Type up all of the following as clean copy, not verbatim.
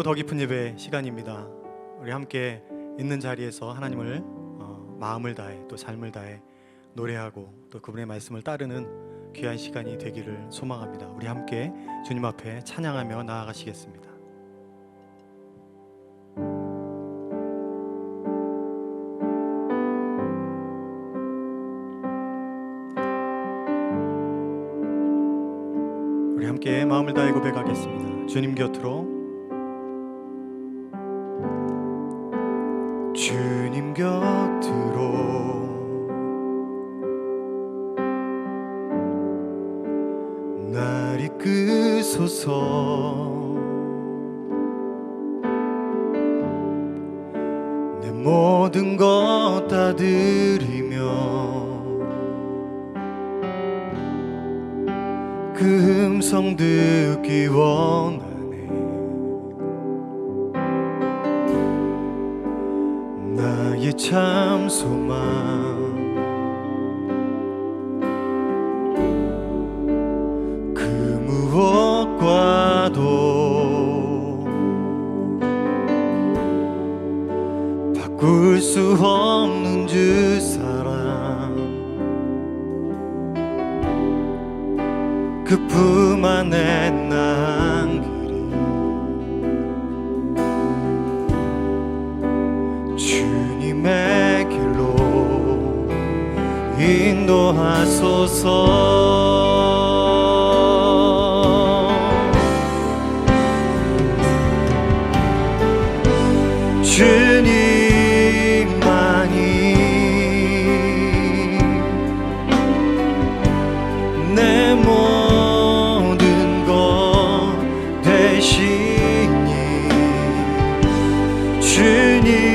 오늘도 더 깊은 예배 시간입니다. 우리 함께 있는 자리에서 하나님을 마음을 다해 또 삶을 다해 노래하고 또 그분의 말씀을 따르는 귀한 시간이 되기를 소망합니다. 우리 함께 주님 앞에 찬양하며 나아가시겠습니다. 우리 함께 마음을 다해 고백하겠습니다. 주님 곁으로, 주님 곁으로 날 이끄소서. 내 모든 것 다 드리며 그 음성 듣기 원하네. 나의 참 소망 그 무엇과도 바꿀 수 없는 주 사랑, 그 품 안에 난 그리 주님의 길로 인도하소서. 주님만이 내 모든 것 되시니 주님만은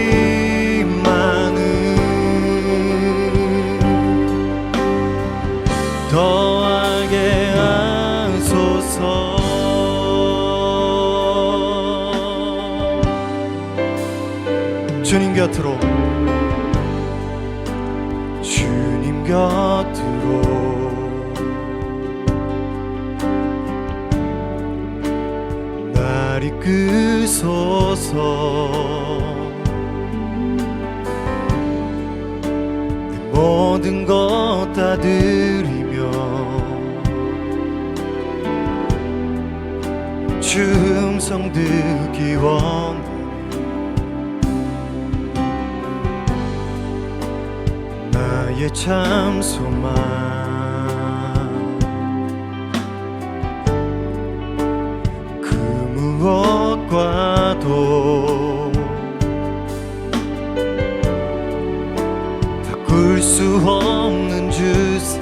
더하게 하소서. 주님 곁으로, 주님 곁으로 날 이끄소서. 내 모든 것 다 드리며 주 음성 듣기 원하네. 나의 참 소망 그 무엇과도 바꿀 수 없는 주 사랑,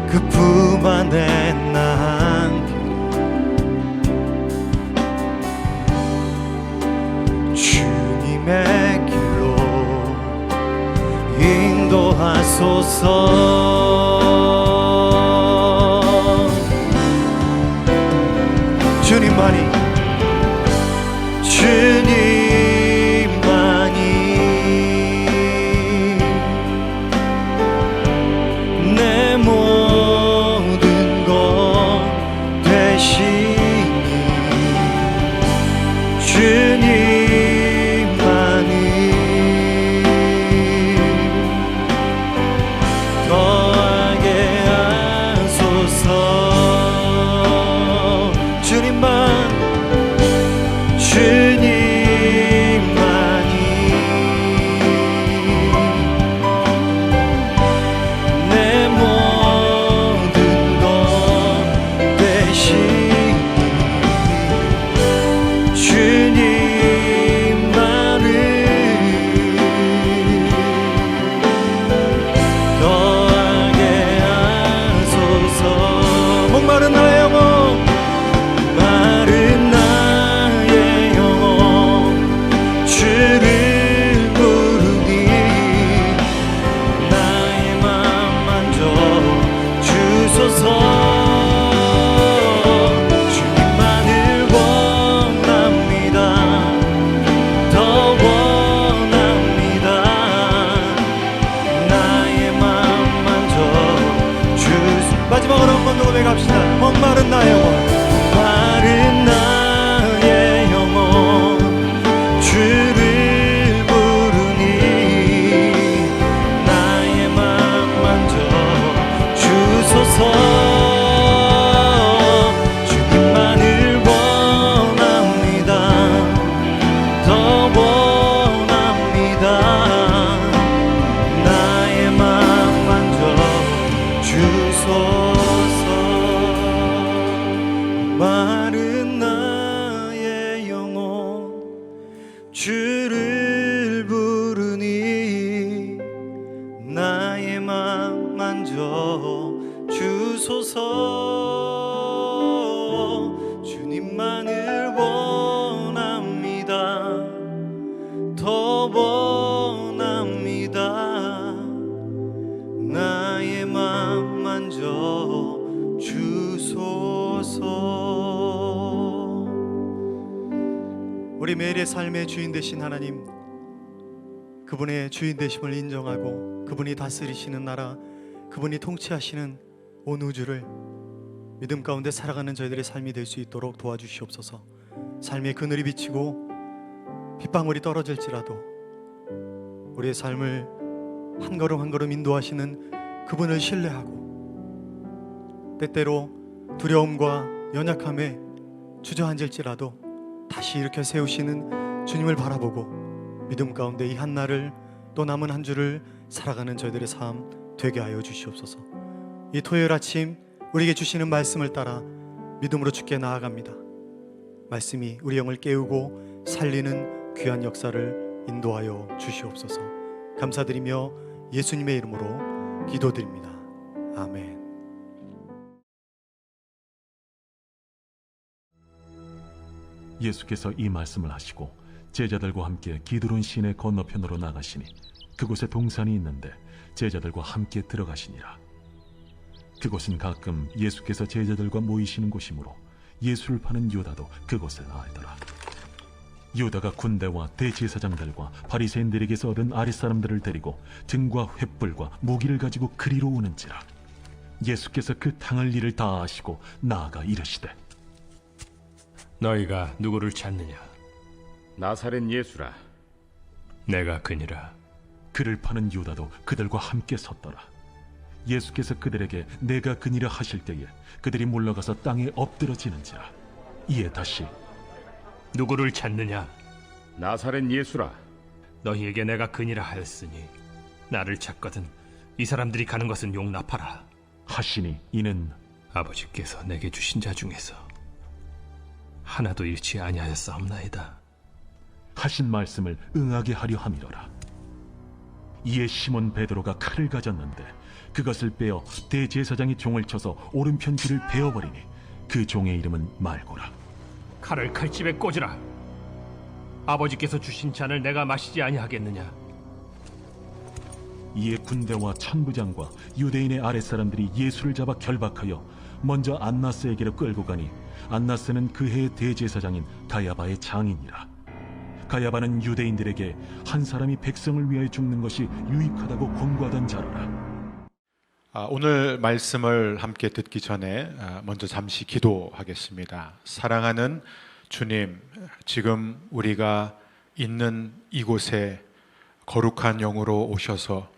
그 품 안에 난 주님의 길로 인도하소서. 주님만이, 주님만이 내 모든 것 되시니 주님만이 더하게 하소서. 주님만, 주님만이 내 모든 것 되시니 주님만을 더하게 하소서. 목마른 나의 영혼, 마른 나의 영혼 주를 부르니 나의 맘 만져 주소서. 주님만을 원합니다. 더 원합니다. 나의 맘 만져 주소서. 우리 매일의 삶의 주인 되신 하나님, 그분의 주인 되심을 인정하고 그분이 다스리시는 나라, 그분이 통치하시는 온 우주를 믿음 가운데 살아가는 저희들의 삶이 될 수 있도록 도와주시옵소서. 삶의 그늘이 비치고 빗방울이 떨어질지라도 우리의 삶을 한 걸음 한 걸음 인도하시는 그분을 신뢰하고, 때때로 두려움과 연약함에 주저앉을지라도 다시 일으켜 세우시는 주님을 바라보고 믿음 가운데 이 한날을, 또 남은 한 주를 살아가는 저희들의 삶 되게 하여 주시옵소서. 이 토요일 아침 우리에게 주시는 말씀을 따라 믿음으로 주께 나아갑니다. 말씀이 우리 영을 깨우고 살리는 귀한 역사를 인도하여 주시옵소서. 감사드리며 예수님의 이름으로 기도드립니다. 아멘. 예수께서 이 말씀을 하시고 제자들과 함께 기드론 시내 건너편으로 나가시니 그곳에 동산이 있는데 제자들과 함께 들어가시니라. 그곳은 가끔 예수께서 제자들과 모이시는 곳이므로 예수를 파는 유다도 그곳을 알더라. 유다가 군대와 대제사장들과 바리새인들에게서 얻은 아랫사람들을 데리고 등과 횃불과 무기를 가지고 그리로 오는지라. 예수께서 그 당할 일을 다 아시고 나아가 이르시되, 너희가 누구를 찾느냐? 나사렛 예수라. 내가 그니라. 그를 파는 유다도 그들과 함께 섰더라. 예수께서 그들에게 내가 그니라 하실 때에 그들이 물러가서 땅에 엎드러지는지라. 이에 다시 누구를 찾느냐? 나사렛 예수라. 너희에게 내가 그니라 하였으니 나를 찾거든 이 사람들이 가는 것은 용납하라 하시니, 이는 아버지께서 내게 주신 자 중에서 하나도 잃지 아니하였사옵나이다 하신 말씀을 응하게 하려 함이로라. 이에 시몬 베드로가 칼을 가졌는데 그것을 빼어 대제사장이 종을 쳐서 오른편 귀를 베어버리니 그 종의 이름은 말고라. 칼을 칼집에 꽂으라. 아버지께서 주신 잔을 내가 마시지 아니하겠느냐? 이에 군대와 천부장과 유대인의 아랫사람들이 예수를 잡아 결박하여 먼저 안나스에게로 끌고 가니, 안나스는 그 해의 대제사장인 가야바의 장인이라. 가야바는 유대인들에게 한 사람이 백성을 위하여 죽는 것이 유익하다고 권고하던 자로라. 오늘 말씀을 함께 듣기 전에 먼저 잠시 기도하겠습니다. 사랑하는 주님, 지금 우리가 있는 이곳에 거룩한 영으로 오셔서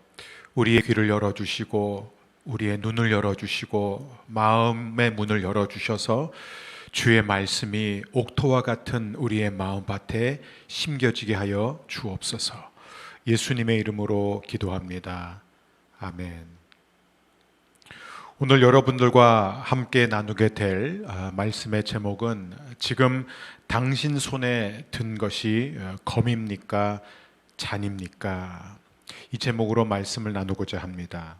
우리의 귀를 열어주시고 우리의 눈을 열어주시고 마음의 문을 열어주셔서 주의 말씀이 옥토와 같은 우리의 마음밭에 심겨지게 하여 주옵소서. 예수님의 이름으로 기도합니다. 아멘. 오늘 여러분들과 함께 나누게 될 말씀의 제목은 지금 당신 손에 든 것이 검입니까? 잔입니까? 이 제목으로 말씀을 나누고자 합니다.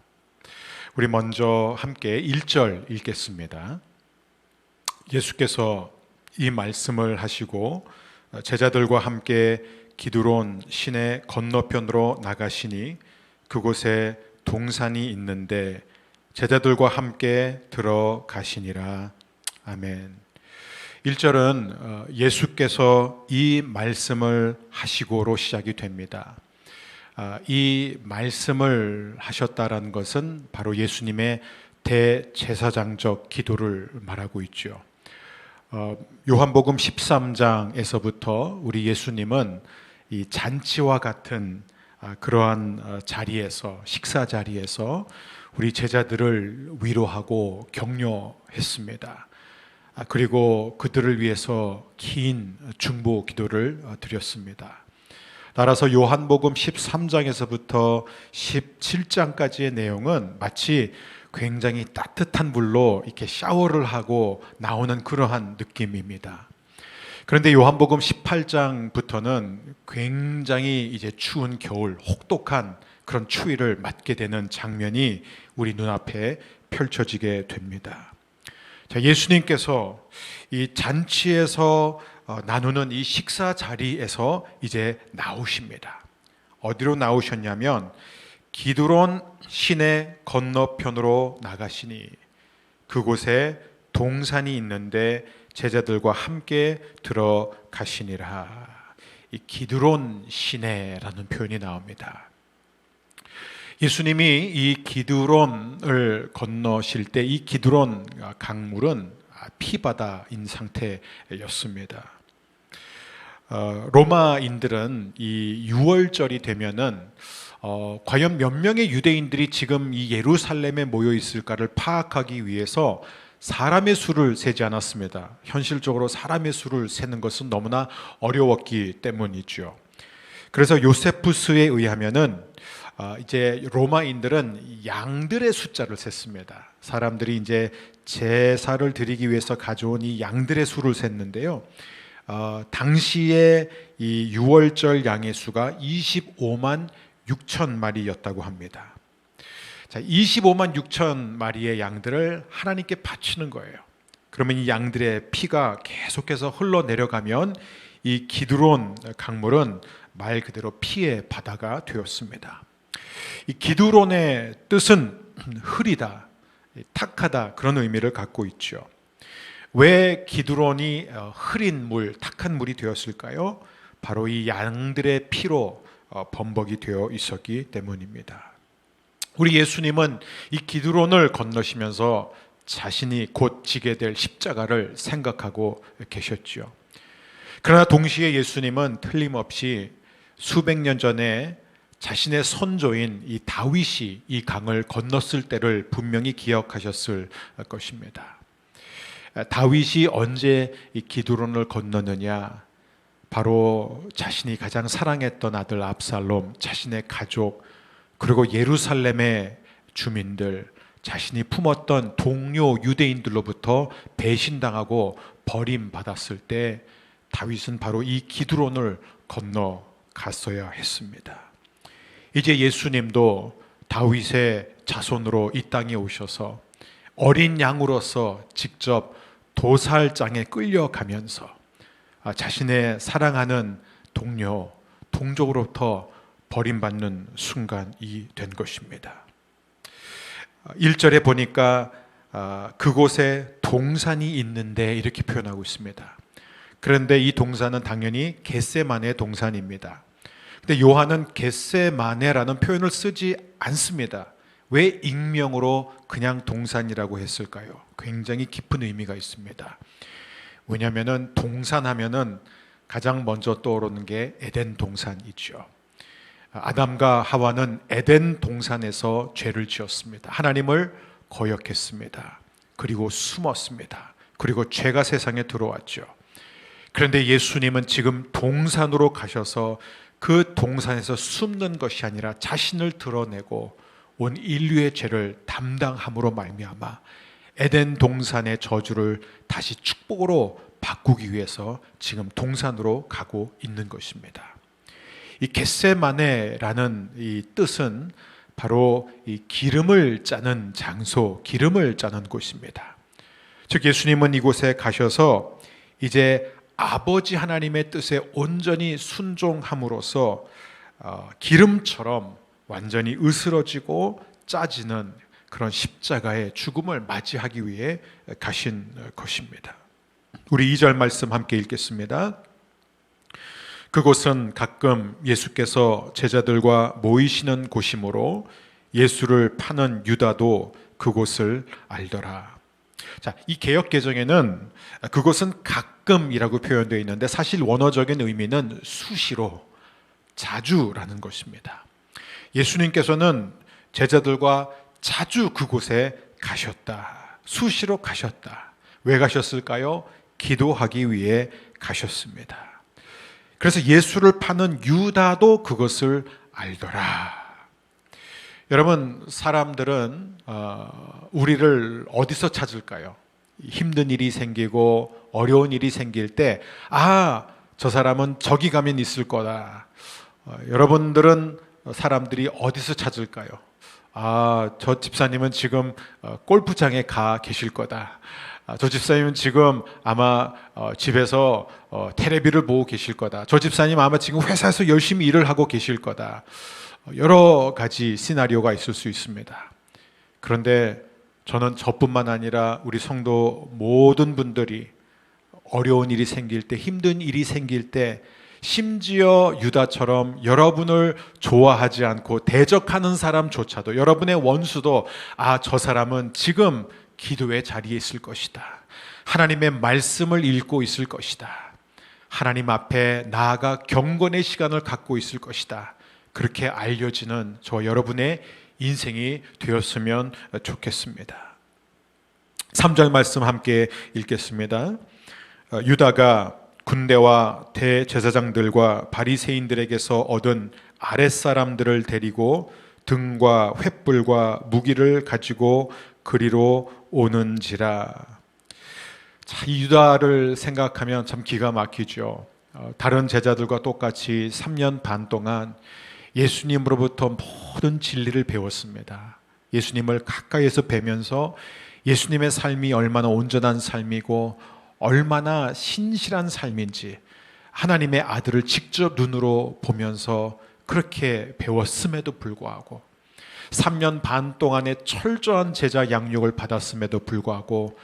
우리 먼저 함께 1절 읽겠습니다. 예수께서 이 말씀을 하시고 제자들과 함께 기드론 시내 건너편으로 나가시니 그곳에 동산이 있는데 제자들과 함께 들어가시니라. 아멘. 1절은 예수께서 이 말씀을 하시고로 시작이 됩니다. 이 말씀을 하셨다라는 것은 바로 예수님의 대제사장적 기도를 말하고 있죠. 요한복음 13장에서부터 우리 예수님은 이 잔치와 같은 그러한 자리에서, 식사 자리에서 우리 제자들을 위로하고 격려했습니다. 그리고 그들을 위해서 긴 중보 기도를 드렸습니다. 따라서 요한복음 13장에서부터 17장까지의 내용은 마치 굉장히 따뜻한 물로 이렇게 샤워를 하고 나오는 그러한 느낌입니다. 그런데 요한복음 18장부터는 굉장히 이제 추운 겨울, 혹독한 그런 추위를 맞게 되는 장면이 우리 눈앞에 펼쳐지게 됩니다. 자, 예수님께서 이 잔치에서 나누는 이 식사 자리에서 이제 나오십니다. 어디로 나오셨냐면 기드론 시내 건너편으로 나가시니 그곳에 동산이 있는데 제자들과 함께 들어가시니라. 이 기드론 시내라는 표현이 나옵니다. 예수님이 이 기드론을 건너실 때 이 기드론 강물은 피바다인 상태였습니다. 로마인들은 이 6월절이 되면은 과연 몇 명의 유대인들이 지금 이 예루살렘에 모여 있을까를 파악하기 위해서 사람의 수를 세지 않았습니다. 현실적으로 사람의 수를 세는 것은 너무나 어려웠기 때문이죠. 그래서 요세푸스에 의하면은 이제 로마인들은 양들의 숫자를 셌습니다. 사람들이 이제 제사를 드리기 위해서 가져온 이 양들의 수를 셌는데요. 당시에 이 6월절 양의 수가 25만 6천 마리였다고 합니다. 자, 25만 6천 마리의 양들을 하나님께 바치는 거예요. 그러면 이 양들의 피가 계속해서 흘러내려가면 이 기드론 강물은 말 그대로 피의 바다가 되었습니다. 이 기드론의 뜻은 흐리다, 탁하다 그런 의미를 갖고 있죠. 왜 기드론이 흐린 물, 탁한 물이 되었을까요? 바로 이 양들의 피로 범벅이 되어 있었기 때문입니다. 우리 예수님은 이 기드론을 건너시면서 자신이 곧 지게 될 십자가를 생각하고 계셨죠. 그러나 동시에 예수님은 틀림없이 수백 년 전에 자신의 선조인 이 다윗이 이 강을 건넜을 때를 분명히 기억하셨을 것입니다. 다윗이 언제 이 기드론을 건넜느냐? 바로 자신이 가장 사랑했던 아들 압살롬, 자신의 가족, 그리고 예루살렘의 주민들, 자신이 품었던 동료 유대인들로부터 배신당하고 버림받았을 때 다윗은 바로 이 기드론을 건너갔어야 했습니다. 이제 예수님도 다윗의 자손으로 이 땅에 오셔서 어린 양으로서 직접 도살장에 끌려가면서 자신의 사랑하는 동료, 동족으로부터 버림받는 순간이 된 것입니다. 1절에 보니까 그곳에 동산이 있는데 이렇게 표현하고 있습니다. 그런데 이 동산은 당연히 겟세마네 동산입니다. 근데 요한은 겟세마네라는 표현을 쓰지 않습니다. 왜 익명으로 그냥 동산이라고 했을까요? 굉장히 깊은 의미가 있습니다. 왜냐하면 동산하면은 가장 먼저 떠오르는 게 에덴 동산이죠. 아담과 하와는 에덴 동산에서 죄를 지었습니다. 하나님을 거역했습니다. 그리고 숨었습니다. 그리고 죄가 세상에 들어왔죠. 그런데 예수님은 지금 동산으로 가셔서 그 동산에서 숨는 것이 아니라 자신을 드러내고 온 인류의 죄를 담당함으로 말미암아 에덴 동산의 저주를 다시 축복으로 바꾸기 위해서 지금 동산으로 가고 있는 것입니다. 이 겟세마네라는 이 뜻은 바로 이 기름을 짜는 장소, 기름을 짜는 곳입니다. 즉 예수님은 이곳에 가셔서 이제 아버지 하나님의 뜻에 온전히 순종함으로써 기름처럼 완전히 으스러지고 짜지는 그런 십자가의 죽음을 맞이하기 위해 가신 것입니다. 우리 2절 말씀 함께 읽겠습니다. 그곳은 가끔 예수께서 제자들과 모이시는 곳이므로 예수를 파는 유다도 그곳을 알더라. 자, 이 개역 개정에는 그곳은 가끔이라고 표현되어 있는데 사실 원어적인 의미는 수시로, 자주라는 것입니다. 예수님께서는 제자들과 자주 그곳에 가셨다. 수시로 가셨다. 왜 가셨을까요? 기도하기 위해 가셨습니다. 그래서 예수를 파는 유다도 그것을 알더라. 여러분, 사람들은 우리를 어디서 찾을까요? 힘든 일이 생기고 어려운 일이 생길 때, 저 사람은 저기 가면 있을 거다. 여러분들은 사람들이 어디서 찾을까요? 저 집사님은 지금 골프장에 가 계실 거다. 저 집사님은 지금 아마 집에서 텔레비를 보고 계실 거다. 저 집사님 아마 지금 회사에서 열심히 일을 하고 계실 거다. 여러 가지 시나리오가 있을 수 있습니다. 그런데 저는 저뿐만 아니라 우리 성도 모든 분들이 어려운 일이 생길 때, 힘든 일이 생길 때, 심지어 유다처럼 여러분을 좋아하지 않고 대적하는 사람조차도, 여러분의 원수도 저 사람은 지금 기도의 자리에 있을 것이다. 하나님의 말씀을 읽고 있을 것이다. 하나님 앞에 나아가 경건의 시간을 갖고 있을 것이다. 그렇게 알려지는 저와 여러분의 인생이 되었으면 좋겠습니다. 3절 말씀 함께 읽겠습니다. 유다가 군대와 대제사장들과 바리새인들에게서 얻은 아랫사람들을 데리고 등과 횃불과 무기를 가지고 그리로 오는지라. 이 유다를 생각하면 참 기가 막히죠. 다른 제자들과 똑같이 3년 반 동안 예수님으로부터 모든 진리를 배웠습니다. 예수님을 가까이에서 뵈면서 예수님의 삶이 얼마나 온전한 삶이고 얼마나 신실한 삶인지 하나님의 아들을 직접 눈으로 보면서 그렇게 배웠음에도 불구하고 3년 반 동안의 철저한 제자 양육을 받았음에도 불구하고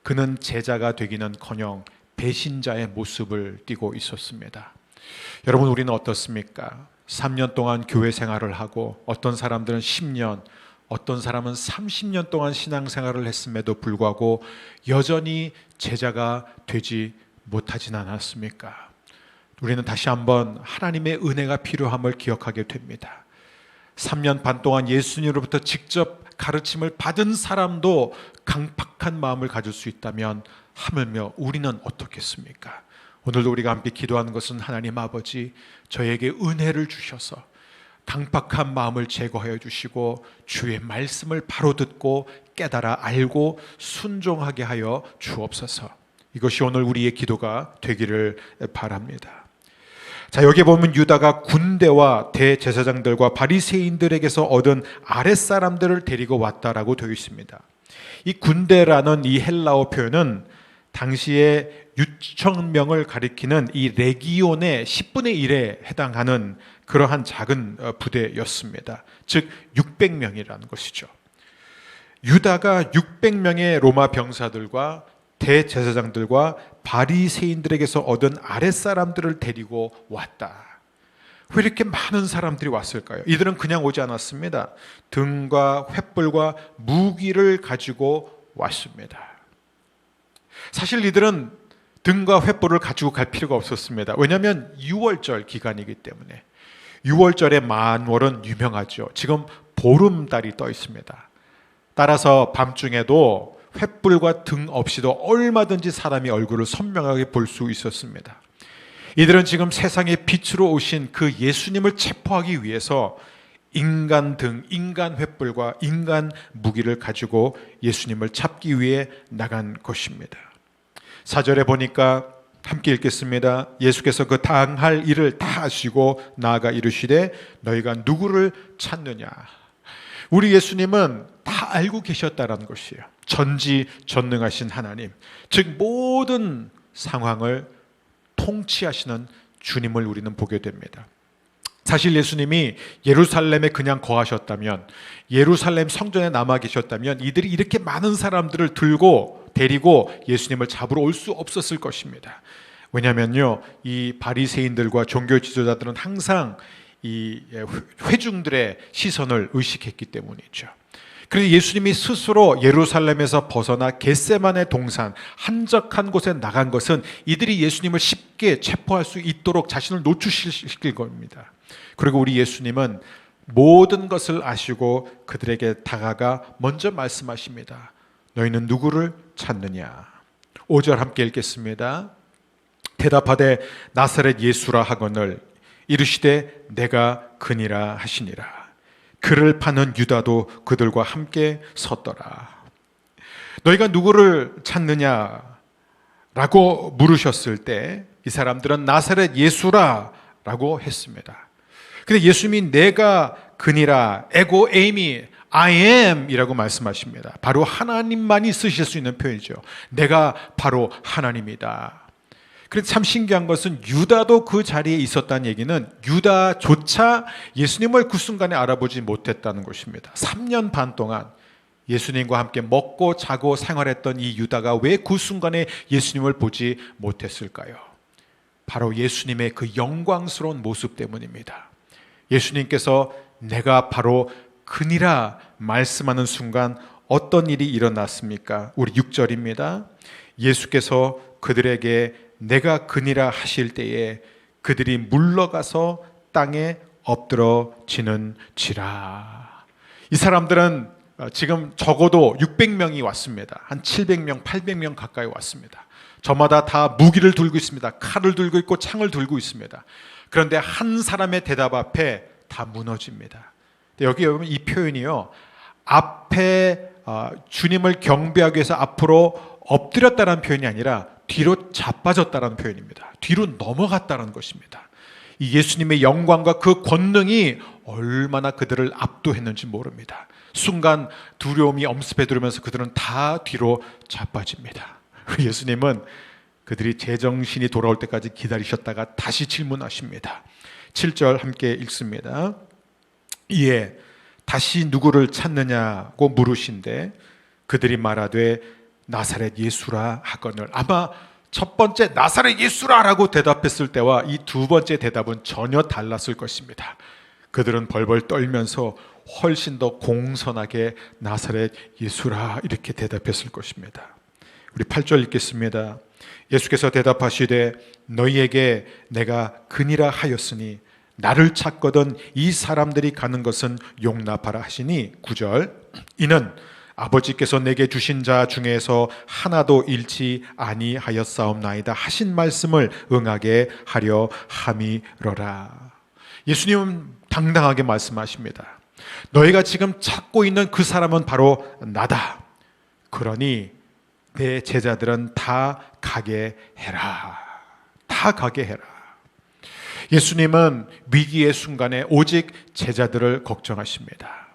그는 제자가 되기는커녕 배신자의 모습을 띠고 있었습니다. 여러분, 우리는 어떻습니까? 3년 동안 교회 생활을 하고 어떤 사람들은 10년, 어떤 사람은 30년 동안 신앙생활을 했음에도 불구하고 여전히 제자가 되지 못하진 않았습니까? 우리는 다시 한번 하나님의 은혜가 필요함을 기억하게 됩니다. 3년 반 동안 예수님으로부터 직접 가르침을 받은 사람도 강팍한 마음을 가질 수 있다면 하물며 우리는 어떻겠습니까? 오늘도 우리가 함께 기도하는 것은 하나님 아버지, 저에게 은혜를 주셔서 강팍한 마음을 제거하여 주시고 주의 말씀을 바로 듣고 깨달아 알고 순종하게 하여 주옵소서. 이것이 오늘 우리의 기도가 되기를 바랍니다. 자, 여기 보면 유다가 군대와 대제사장들과 바리새인들에게서 얻은 아랫사람들을 데리고 왔다라고 되어 있습니다. 이 군대라는 이 헬라어 표현은 당시에 6,000명을 가리키는 이 레기온의 10분의 1에 해당하는 그러한 작은 부대였습니다. 즉 600명이라는 것이죠. 유다가 600명의 로마 병사들과 대제사장들과 바리새인들에게서 얻은 아랫사람들을 데리고 왔다. 왜 이렇게 많은 사람들이 왔을까요? 이들은 그냥 오지 않았습니다. 등과 횃불과 무기를 가지고 왔습니다. 사실 이들은 등과 횃불을 가지고 갈 필요가 없었습니다. 왜냐하면 6월절 기간이기 때문에. 6월절의 만월은 유명하죠. 지금 보름달이 떠 있습니다. 따라서 밤중에도 횃불과 등 없이도 얼마든지 사람이 얼굴을 선명하게 볼 수 있었습니다. 이들은 지금 세상의 빛으로 오신 그 예수님을 체포하기 위해서 인간 등, 인간 횃불과 인간 무기를 가지고 예수님을 잡기 위해 나간 것입니다. 4절에 보니까 함께 읽겠습니다. 예수께서 그 당할 일을 다 아시고 나아가 이르시되 너희가 누구를 찾느냐. 우리 예수님은 다 알고 계셨다는 것이에요. 전지전능하신 하나님, 즉 모든 상황을 통치하시는 주님을 우리는 보게 됩니다. 사실 예수님이 예루살렘에 그냥 거하셨다면, 예루살렘 성전에 남아 계셨다면 이들이 이렇게 많은 사람들을 데리고 예수님을 잡으러 올 수 없었을 것입니다. 왜냐하면요, 이 바리새인들과 종교 지도자들은 항상 이 회중들의 시선을 의식했기 때문이죠. 그래서 예수님이 스스로 예루살렘에서 벗어나 겟세마네 동산 한적한 곳에 나간 것은 이들이 예수님을 쉽게 체포할 수 있도록 자신을 노출시킬 겁니다. 그리고 우리 예수님은 모든 것을 아시고 그들에게 다가가 먼저 말씀하십니다. 너희는 누구를 찾느냐? 5절 함께 읽겠습니다. 대답하되 나사렛 예수라 하거늘 이르시되 내가 그니라 하시니라. 그를 파는 유다도 그들과 함께 섰더라. 너희가 누구를 찾느냐? 라고 물으셨을 때 이 사람들은 나사렛 예수라 라고 했습니다. 근데 예수님이 내가 그니라, 에고 에이미, I am 이라고 말씀하십니다. 바로 하나님만이 쓰실 수 있는 표현이죠. 내가 바로 하나님이다. 그런데 참 신기한 것은 유다도 그 자리에 있었다는 얘기는 유다조차 예수님을 그 순간에 알아보지 못했다는 것입니다. 3년 반 동안 예수님과 함께 먹고 자고 생활했던 이 유다가 왜 그 순간에 예수님을 보지 못했을까요? 바로 예수님의 그 영광스러운 모습 때문입니다. 예수님께서 내가 바로 그니라 말씀하는 순간 어떤 일이 일어났습니까? 우리 6절입니다. 예수께서 그들에게 내가 그니라 하실 때에 그들이 물러가서 땅에 엎드러지는지라. 이 사람들은 지금 적어도 600명이 왔습니다. 한 700명, 800명 가까이 왔습니다. 저마다 다 무기를 들고 있습니다. 칼을 들고 있고 창을 들고 있습니다. 그런데 한 사람의 대답 앞에 다 무너집니다. 여기 보면 이 표현이요, 앞에 주님을 경배하기 위해서 앞으로 엎드렸다는 표현이 아니라 뒤로 자빠졌다는 표현입니다. 뒤로 넘어갔다는 것입니다. 이 예수님의 영광과 그 권능이 얼마나 그들을 압도했는지 모릅니다. 순간 두려움이 엄습해 들으면서 그들은 다 뒤로 자빠집니다. 예수님은 그들이 제정신이 돌아올 때까지 기다리셨다가 다시 질문하십니다. 7절 함께 읽습니다. 이에 다시 누구를 찾느냐고 물으신데 그들이 말하되 나사렛 예수라 하거늘. 아마 첫 번째 나사렛 예수라라고 대답했을 때와 이 두 번째 대답은 전혀 달랐을 것입니다. 그들은 벌벌 떨면서 훨씬 더 공손하게 나사렛 예수라 이렇게 대답했을 것입니다. 우리 8절 읽겠습니다. 예수께서 대답하시되 너희에게 내가 그니라 하였으니 나를 찾거든 이 사람들이 가는 것은 용납하라 하시니 9절 이는 아버지께서 내게 주신 자 중에서 하나도 잃지 아니하였사옵나이다 하신 말씀을 응하게 하려 함이러라. 예수님은 당당하게 말씀하십니다. 너희가 지금 찾고 있는 그 사람은 바로 나다. 그러니 내 제자들은 다 가게 해라. 다 가게 해라. 예수님은 위기의 순간에 오직 제자들을 걱정하십니다.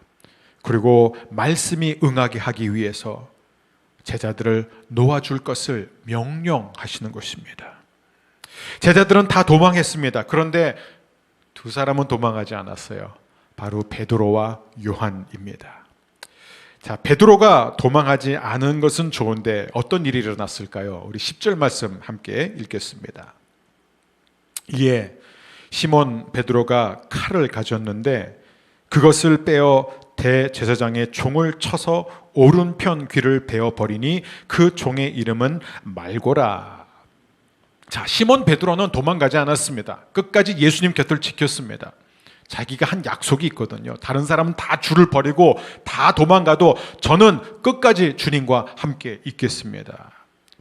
그리고 말씀이 응하게 하기 위해서 제자들을 놓아줄 것을 명령하시는 것입니다. 제자들은 다 도망했습니다. 그런데 두 사람은 도망하지 않았어요. 바로 베드로와 요한입니다. 자, 베드로가 도망하지 않은 것은 좋은데 어떤 일이 일어났을까요? 우리 10절 말씀 함께 읽겠습니다. 이에 시몬 베드로가 칼을 가졌는데 그것을 빼어 대제사장의 종을 쳐서 오른편 귀를 베어 버리니 그 종의 이름은 말고라. 자, 시몬 베드로는 도망가지 않았습니다. 끝까지 예수님 곁을 지켰습니다. 자기가 한 약속이 있거든요. 다른 사람은 다 줄을 버리고 다 도망가도 저는 끝까지 주님과 함께 있겠습니다.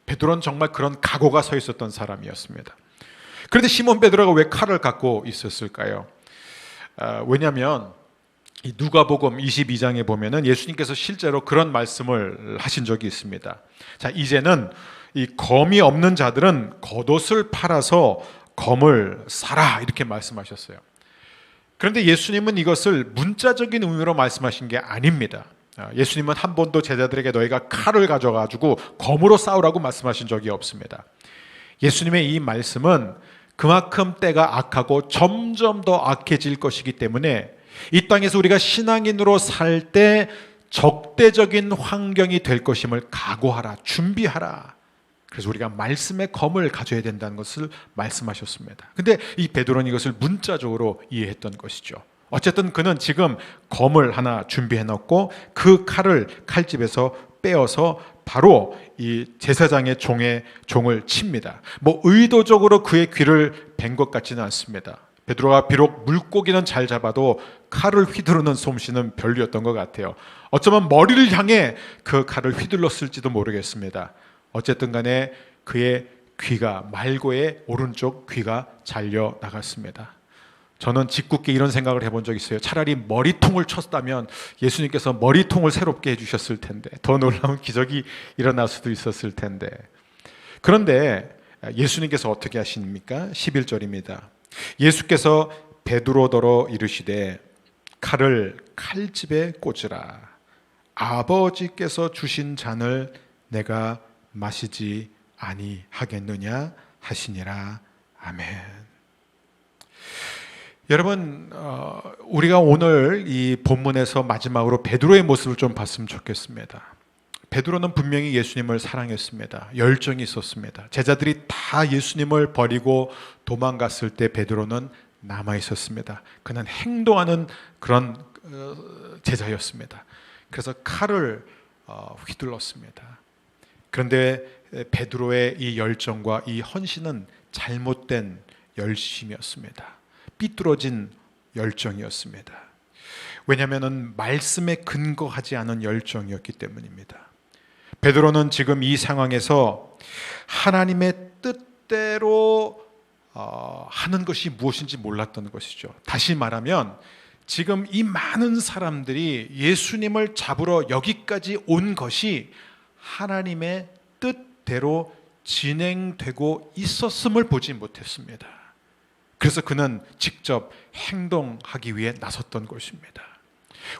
베드로는 정말 그런 각오가 서 있었던 사람이었습니다. 그런데 시몬 베드로가 왜 칼을 갖고 있었을까요? 왜냐하면 이 누가복음 22장에 보면은 예수님께서 실제로 그런 말씀을 하신 적이 있습니다. 자, 이제는 이 검이 없는 자들은 겉옷을 팔아서 검을 사라 이렇게 말씀하셨어요. 그런데 예수님은 이것을 문자적인 의미로 말씀하신 게 아닙니다. 예수님은 한 번도 제자들에게 너희가 칼을 가져가지고 검으로 싸우라고 말씀하신 적이 없습니다. 예수님의 이 말씀은 그만큼 때가 악하고 점점 더 악해질 것이기 때문에 이 땅에서 우리가 신앙인으로 살 때 적대적인 환경이 될 것임을 각오하라, 준비하라. 그래서 우리가 말씀의 검을 가져야 된다는 것을 말씀하셨습니다. 근데 이 베드로는 이것을 문자적으로 이해했던 것이죠. 어쨌든 그는 지금 검을 하나 준비해 놓고 그 칼을 칼집에서 빼어서 바로 이 제사장의 종을 칩니다. 뭐 의도적으로 그의 귀를 벤 것 같지는 않습니다. 베드로가 비록 물고기는 잘 잡아도 칼을 휘두르는 솜씨는 별로였던 것 같아요. 어쩌면 머리를 향해 그 칼을 휘둘렀을지도 모르겠습니다. 어쨌든 간에 그의 귀가, 말고의 오른쪽 귀가 잘려 나갔습니다. 저는 짓궂게 이런 생각을 해본 적이 있어요. 차라리 머리통을 쳤다면 예수님께서 머리통을 새롭게 해주셨을 텐데, 더 놀라운 기적이 일어날 수도 있었을 텐데. 그런데 예수님께서 어떻게 하십니까? 11절입니다. 예수께서 베드로더러 이르시되 칼을 칼집에 꽂으라. 아버지께서 주신 잔을 내가 마시지 아니하겠느냐 하시니라. 아멘. 여러분, 우리가 오늘 이 본문에서 마지막으로 베드로의 모습을 좀 봤으면 좋겠습니다. 베드로는 분명히 예수님을 사랑했습니다. 열정이 있었습니다. 제자들이 다 예수님을 버리고 도망갔을 때 베드로는 남아 있었습니다. 그는 행동하는 그런 제자였습니다. 그래서 칼을 휘둘렀습니다. 그런데 베드로의 이 열정과 이 헌신은 잘못된 열심이었습니다. 삐뚤어진 열정이었습니다. 왜냐하면 말씀에 근거하지 않은 열정이었기 때문입니다. 베드로는 지금 이 상황에서 하나님의 뜻대로 하는 것이 무엇인지 몰랐던 것이죠. 다시 말하면 지금 이 많은 사람들이 예수님을 잡으러 여기까지 온 것이 하나님의 뜻대로 진행되고 있었음을 보지 못했습니다. 그래서 그는 직접 행동하기 위해 나섰던 것입니다.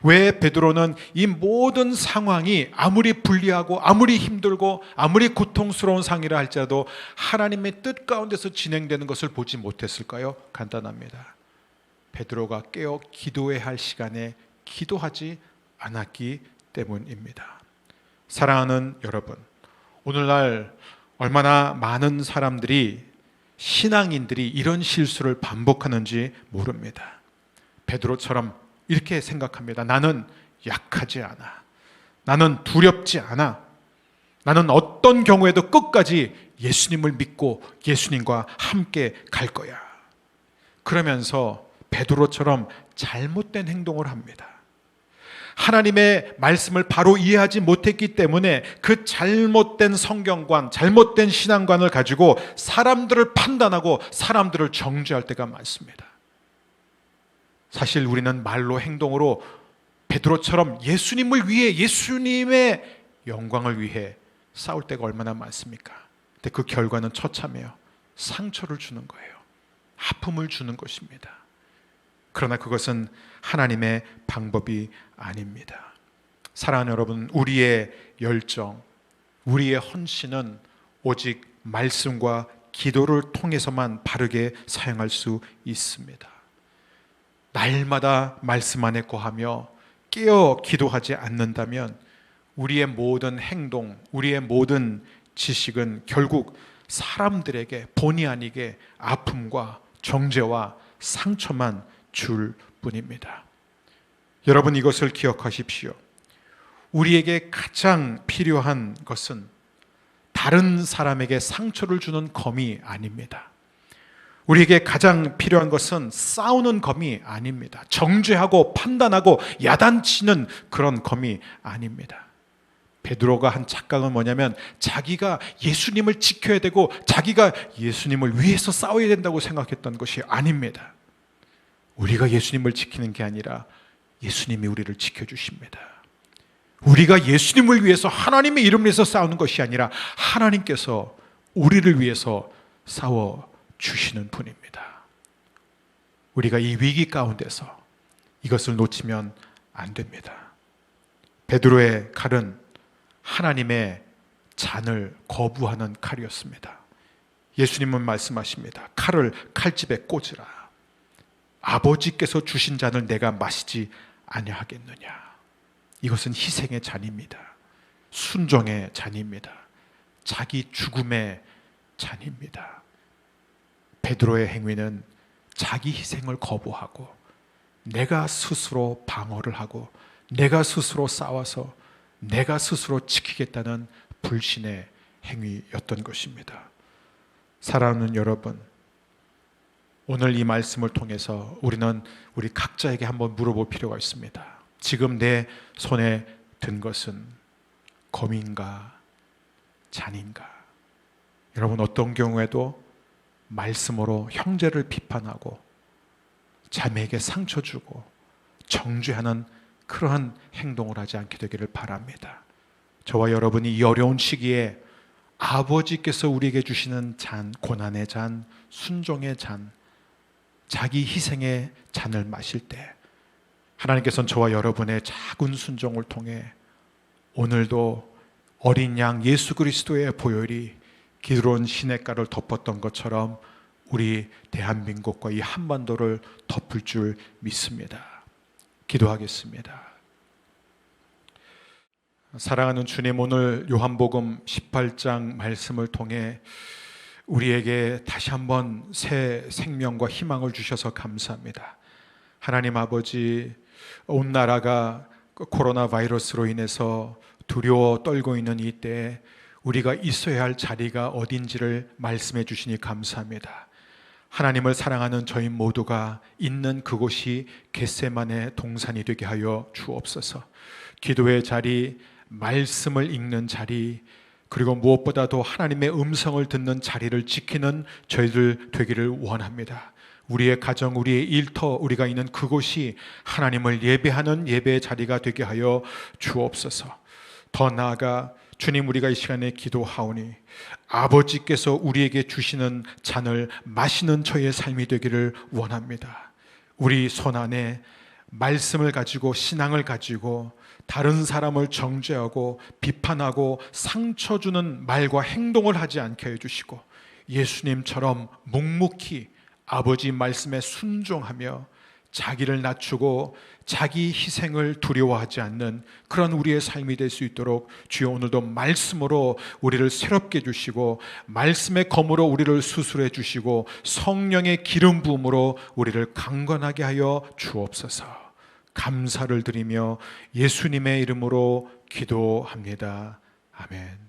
왜 베드로는 이 모든 상황이 아무리 불리하고 아무리 힘들고 아무리 고통스러운 상이라 할지라도 하나님의 뜻 가운데서 진행되는 것을 보지 못했을까요? 간단합니다. 베드로가 깨어 기도해야 할 시간에 기도하지 않았기 때문입니다. 사랑하는 여러분, 오늘날 얼마나 많은 사람들이, 신앙인들이 이런 실수를 반복하는지 모릅니다. 베드로처럼 이렇게 생각합니다. 나는 약하지 않아. 나는 두렵지 않아. 나는 어떤 경우에도 끝까지 예수님을 믿고 예수님과 함께 갈 거야. 그러면서 베드로처럼 잘못된 행동을 합니다. 하나님의 말씀을 바로 이해하지 못했기 때문에 그 잘못된 성경관, 잘못된 신앙관을 가지고 사람들을 판단하고 사람들을 정죄할 때가 많습니다. 사실 우리는 말로 행동으로 베드로처럼 예수님을 위해, 예수님의 영광을 위해 싸울 때가 얼마나 많습니까? 근데 그 결과는 처참해요. 상처를 주는 거예요. 아픔을 주는 것입니다. 그러나 그것은 하나님의 방법이 아닙니다. 사랑하는 여러분, 우리의 열정, 우리의 헌신은 오직 말씀과 기도를 통해서만 바르게 사용할 수 있습니다. 날마다 말씀 안에 거하며 깨어 기도하지 않는다면 우리의 모든 행동, 우리의 모든 지식은 결국 사람들에게 본의 아니게 아픔과 정죄와 상처만 줄 뿐입니다. 여러분, 이것을 기억하십시오. 우리에게 가장 필요한 것은 다른 사람에게 상처를 주는 검이 아닙니다. 우리에게 가장 필요한 것은 싸우는 검이 아닙니다. 정죄하고 판단하고 야단치는 그런 검이 아닙니다. 베드로가 한 착각은 뭐냐면 자기가 예수님을 지켜야 되고 자기가 예수님을 위해서 싸워야 된다고 생각했던 것이 아닙니다. 우리가 예수님을 지키는 게 아니라 예수님이 우리를 지켜주십니다. 우리가 예수님을 위해서, 하나님의 이름을 위해서 싸우는 것이 아니라 하나님께서 우리를 위해서 싸워주시는 분입니다. 우리가 이 위기 가운데서 이것을 놓치면 안 됩니다. 베드로의 칼은 하나님의 잔을 거부하는 칼이었습니다. 예수님은 말씀하십니다. 칼을 칼집에 꽂으라. 아버지께서 주신 잔을 내가 마시지 아니하겠느냐. 이것은 희생의 잔입니다. 순종의 잔입니다. 자기 죽음의 잔입니다. 베드로의 행위는 자기 희생을 거부하고 내가 스스로 방어를 하고 내가 스스로 싸워서 내가 스스로 지키겠다는 불신의 행위였던 것입니다. 사랑하는 여러분, 오늘 이 말씀을 통해서 우리는 우리 각자에게 한번 물어볼 필요가 있습니다. 지금 내 손에 든 것은 검인가 잔인가? 여러분, 어떤 경우에도 말씀으로 형제를 비판하고 자매에게 상처 주고 정죄하는 그러한 행동을 하지 않게 되기를 바랍니다. 저와 여러분이 이 어려운 시기에 아버지께서 우리에게 주시는 잔, 고난의 잔, 순종의 잔, 자기 희생의 잔을 마실 때 하나님께서는 저와 여러분의 작은 순종을 통해 오늘도 어린 양 예수 그리스도의 보혈이 기드론 시냇가를 덮었던 것처럼 우리 대한민국과 이 한반도를 덮을 줄 믿습니다. 기도하겠습니다. 사랑하는 주님, 오늘 요한복음 18장 말씀을 통해 우리에게 다시 한번 새 생명과 희망을 주셔서 감사합니다. 하나님 아버지, 온 나라가 코로나 바이러스로 인해서 두려워 떨고 있는 이때에 우리가 있어야 할 자리가 어딘지를 말씀해 주시니 감사합니다. 하나님을 사랑하는 저희 모두가 있는 그곳이 겟세마네 동산이 되게 하여 주옵소서. 기도의 자리, 말씀을 읽는 자리, 그리고 무엇보다도 하나님의 음성을 듣는 자리를 지키는 저희들 되기를 원합니다. 우리의 가정, 우리의 일터, 우리가 있는 그곳이 하나님을 예배하는 예배의 자리가 되게 하여 주옵소서. 더 나아가 주님, 우리가 이 시간에 기도하오니 아버지께서 우리에게 주시는 잔을 마시는 저의 삶이 되기를 원합니다. 우리 손 안에 말씀을 가지고, 신앙을 가지고 다른 사람을 정죄하고 비판하고 상처 주는 말과 행동을 하지 않게 해주시고, 예수님처럼 묵묵히 아버지 말씀에 순종하며 자기를 낮추고 자기 희생을 두려워하지 않는 그런 우리의 삶이 될 수 있도록 주여 오늘도 말씀으로 우리를 새롭게 해주시고, 말씀의 검으로 우리를 수술해 주시고, 성령의 기름 부음으로 우리를 강건하게 하여 주옵소서. 감사를 드리며 예수님의 이름으로 기도합니다. 아멘.